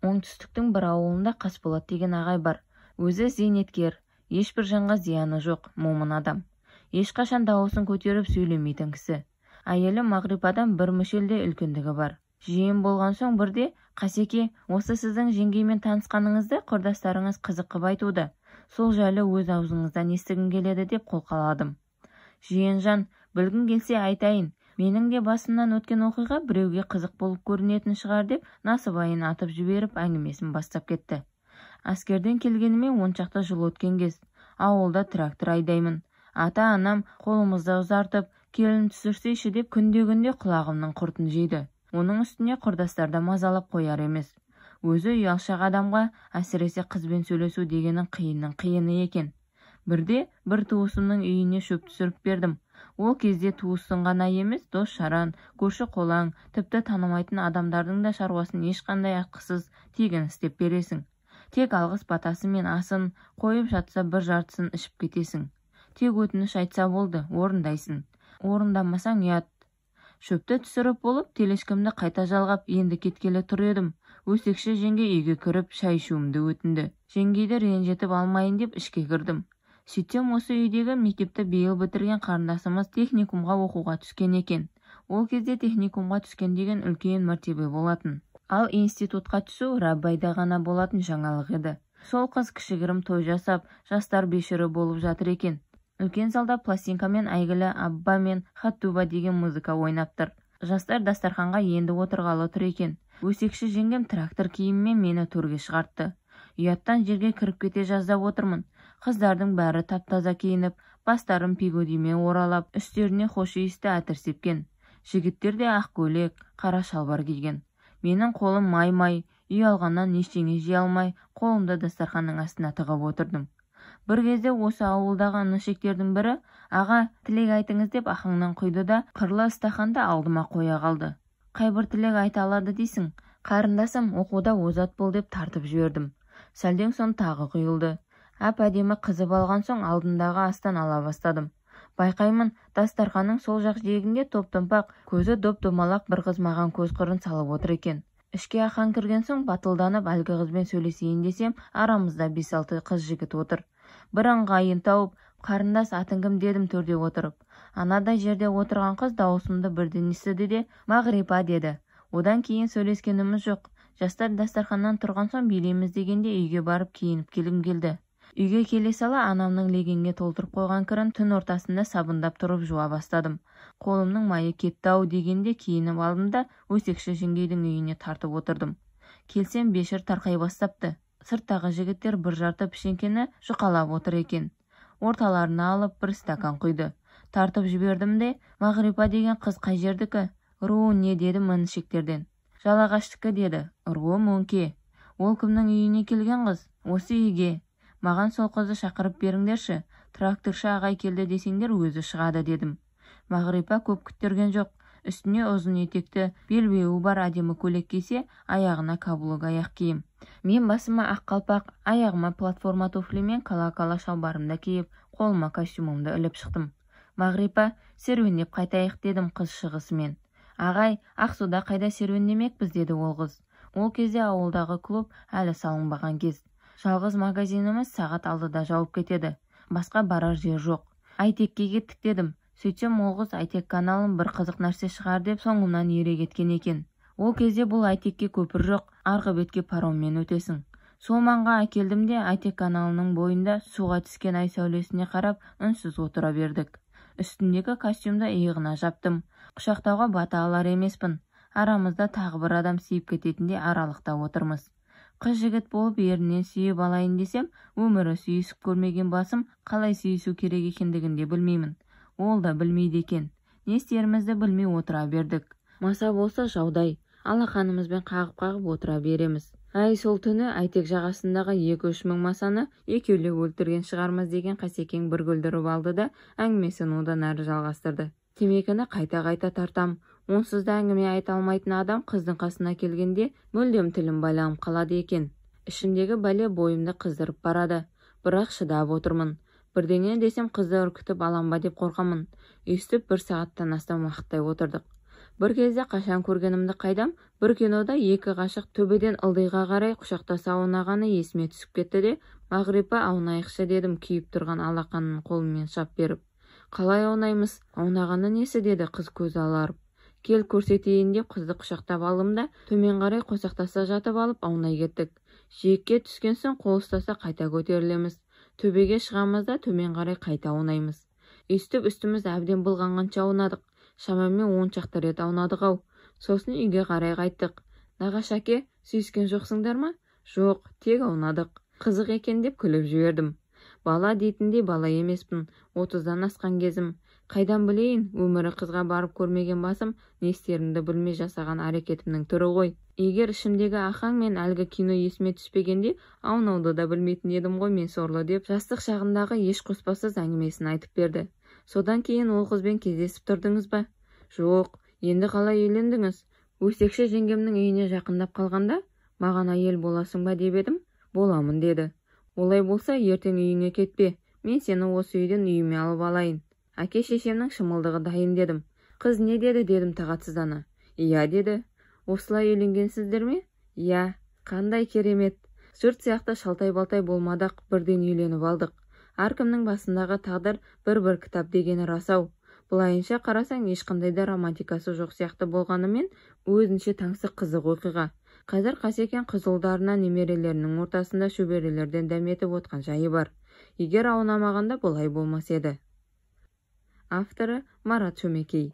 Оңтүстіктің бір ауылында Қасболат деген ағай бар. Өзі зейнеткер, ешбір жанға зияны жоқ, момын адам. Ешқашан дауысын көтеріп сөйлемейтін кісі. Әйелі Мағрипадан бір мүшелде үлкендігі бар. Жиын болған соң бірде, «Қасеке, осы сіздің жеңгеймен танысқаныңызды құрдастарыңыз қызық қып айтуда. Сол жайлы өз аузыңыздан естігім келеді» деп қолқаладым. «Жиенжан, білгің келсе айтайын. Менің де басымнан өткен оқиға біреуге қызық болып көрінетін шығар» деп насыбайын атып жіберіп әңгімесін бастап кетті. Аскерден келгеніме 10 шақты жыл өткен кез. Ауылда трактор айдаймын. Ата-анам қолымызды ұзартып, келін түсірсейші деп күнде құлағымның құртын жейді. Оның үстіне құрдастар да мазалап қояр емес. Өзі ұялшақ адамға әсіресе қызбен сөйлесу дегенің қиынның қиыны екен. Бірде бір туысымның үйіне шөп түсіріп бердім. Ол кезде туысын ғана емес, дос-жаран, көрші-қолаң, тіпті танымайтын адамдардың да шаруасын ешқандай ақысыз тегін істеп бересің. Тек алғыс батасы мен асын қойып жатса бір жартысын ішіп кетесің. Тек өтініш айтса болды, орындайсың. Орындамасаң ұят. Шөпті түсіріп болып, телешкімді қайта жалғап, енді кеткелі тұр едім. Өсекші жеңге үйге кіріп, шай ішуімді өтінді. Жеңгейді ренжітіп алмайын деп ішке кірдім. Сөйтсем осы үйдегі мектепті биыл бітірген қарындасымыз техникумға оқуға түскен екен. Ол кезде техникумға түскен деген үлкен мәртебе болатын. Ал институтқа түсу Рабайда ғана болатын жаңалық еді. Сол қыз кішігірім той жасап, жастар бешірі болып жатыр екен. Үлкен залда пластинкамен әйгілі Абба мен Хаттуба деген музыка ойнаптыр. Жастар дастарханға енді отырғалы тұр екен. Өсекші жеңгем трактор киіммен мені төрге шығартты. Ұяттан жерге кіріп кете жаздап отырмын. Қыздардың бәрі тап-таза киініп, бастарын пигодимен оралап, үстеріне хош иісті әтір сепкен. Жігіттер де ақ көйлек, қара шалбар киген. Менің қолым май-май, үй алғаннан ештеңе жей алмай, қолымды дастарханның астына тығып отырдым. Бір кезде осы ауылдағы інішектердің бірі, «Аға, тілек айтыңыз» деп ақаңнан құйды да, қырлы стақанды алдыма қоя қалды. «Қайбір тілек айта алады дейсің? Қарындасым, оқуда озат бол» деп тартып жібердім. Сәлден соң тағы құйылды. Әп-әдемі қызып алған соң алдындағы астан ала бастадым. Байқаймын, дастарханның сол жақ жиегінде топ-томпақ, көзі доп-домалақ бір қыз маған көз қырын салып отыр екен. Ішке ақаң кірген соң батылданып әлгі қызбен сөйлесейін десем, арамызда 5-6 қыз жігіт отыр. Бір ыңғайын тауып, «Қарындас, атың кім?» дедім төрде отырып. Анадай жерде отырған қыз дауысымды бірден естіді де «Мағрипа» деді. Одан кейін сөйлескеніміз жоқ. Жастар дастарханнан тұрған соң билейміз дегенде үйге барып киініп келгім келді. Үйге келе сала анамның легенге толтырып қойған кірін түн ортасында сабындап тұрып жуа бастадым. Қолымның майы кетті-ау дегенде киініп алдым да өсекші жеңгейдің үйіне тартып отырдым. Келсем бешір тарқай бастапты. Сырттағы жігіттер бір жарты пішенкені жұқалап отыр екен. Орталарына алып бір стакан құйды. Тартып жібердім де, «Мағрипа деген қыз қай жердікі? Руы не?» деді мінішектерден. «Жалағаштікі» деді. «Руы мөңке». «Ол кімнің үйіне келген қыз?» «Осы үйге». «Маған сол қызды шақырып беріңдерші. Тракторшы ағай келді десеңдер өзі шығады» дедім. Мағрипа көп күттерген жоқ. Үстіне ұзын етекті, белбеуі бар әдемі көйлек кисе, аяғына каблук аяқ киім. Мен басыма ақ қалпақ, аяғыма платформа туфлимен кала-кала шалбарымды киіп, қолыма костюмымды іліп шықтым. «Мағрипа, серуендеп қайтайық» дедім қыз шығысымен. «Ағай, Ақсуда қайда серуендемекпіз?» деді ол қыз. Ол кезде ауылдағы клуб әлі салынбаған кез. Жалғыз магазиніміз сағат 6-да жауып кетеді. Басқа барар жер жоқ. Айтекке кеттік дедім. Сөйтсем ол қыз Айтек каналын бір қызық нәрсе шығар деп соңымнан ере кеткен екен. Ол кезде бұл Айтекке көпір жоқ, арғы бетке пароммен өтесің. Сол маңға әкелдім де Айтек каналының бойында суға түскен ай сәулесіне қарап үнсіз отыра бердік. Үстіндегі костюмды иығына жаптым. Құшақтауға бата алар емеспін. Арамызда тағы бір адам сүйіп кететінде аралықта отырмыз. Қыз жігіт болып ерінен сүйіп алайын десем, өмірі сүйісіп көрмеген басым қалай сүйісу керек екендігін де білмеймін. Ол да білмейді екен. Не істерімізді білмей отыра бердік. Маса болса жаудай, алақанымызбен қағып-қағып отыра береміз. Әй, сол түні Айтек жағасындағы 2-3 мың масаны екеулеп өлтірген шығармыз деген Қасекең бір күлдіріп алды да әңгімесін одан әрі жалғастырды. Темекіні қайта-қайта тартам. Онсыз да әңгіме айта алмайтын адам қыздың қасына келгенде мүлдем тілім байланып қалады екен. Ішімдегі бәле бойымды қыздырып барады. Бірақ шыдап отырмын. Бірдеңе десем қызды үркітіп алам ба деп қорқамын. Өстіп 1 сағаттан астам уақыттай отырдық. Бір кезде қашан көргенімді қайдам, бір кинода екі ғашық төбеден ылдиға қарай құшақтаса аунағаны есіме түсіп кетті де, Мағрипа, аунайықшы дедім күйіп тұрған алақанын қолыммен шап беріп. Қалай аунаймыз? Аунағаны несі деді қыз көзі аларып. Кел көрсетейін деп қызды құшақтап алдым да, төмен қарай қосақтаса жатып алып аунай кеттік. Жиекке түскен соң қол ұстаса қайта көтерілеміз. Төбеге шығамыз да төмен қарай қайта аунаймыз. Үстіміз әбден былғанғанша аунадық. Шамамен 10 шақты рет аунадық-ау. Сосын үйге қарай қайттық. Нағаш әке, сүйіскен жоқсыңдар ма? Жоқ, тек аунадық. Қызық екен деп күліп жібердім. Бала дейтіндей бала емеспін, 30-дан асқан кезім. Қайдан білейін, өмірі қызға барып көрмеген басым, не істерімді білмей жасаған әрекетімнің түрі ғой. Егер ішімдегі ахаң мен әлгі кино есіме түспегенде, аунауды да білмейтін едім ғой мен сорлы деп, жастық шағындағы еш қоспасыз әңгімесін айтып берді. Содан кейін ол қызбен кездесіп тұрдыңыз ба? Жоқ, енді қалай үйлендіңіз? Өсекші жеңгемнің үйіне жақындап қалғанда, маған әйел боласың ба деп едім, боламын деді. Олай болса, ертең үйіңе кетпе, мен сені осы үйден үйіме алып алайын. Әке шешемнің шымылдығы дайын дедім. Қыз не деді дедім тағатсыздана. Иә деді. Осылай үйленгенсіздер ме? Иә, қандай керемет. Жұрт сияқты шалтай-балтай болмадық, бірден үйленіп алдық. Әркімнің басындағы тағдыр бір кітап дегені рас-ау. Былайынша қарасаң ешқандай да романтикасы жоқ сияқты болғанымен, өзінше таңсық қызық оқиға. Қазір Қасекең қыз ұлдарына немерелерінің ортасында шөберелерден дәметіп отқан жайы бар. Егер аунамағанда бұлай болмас еді. Авторы Марат Шөмекей.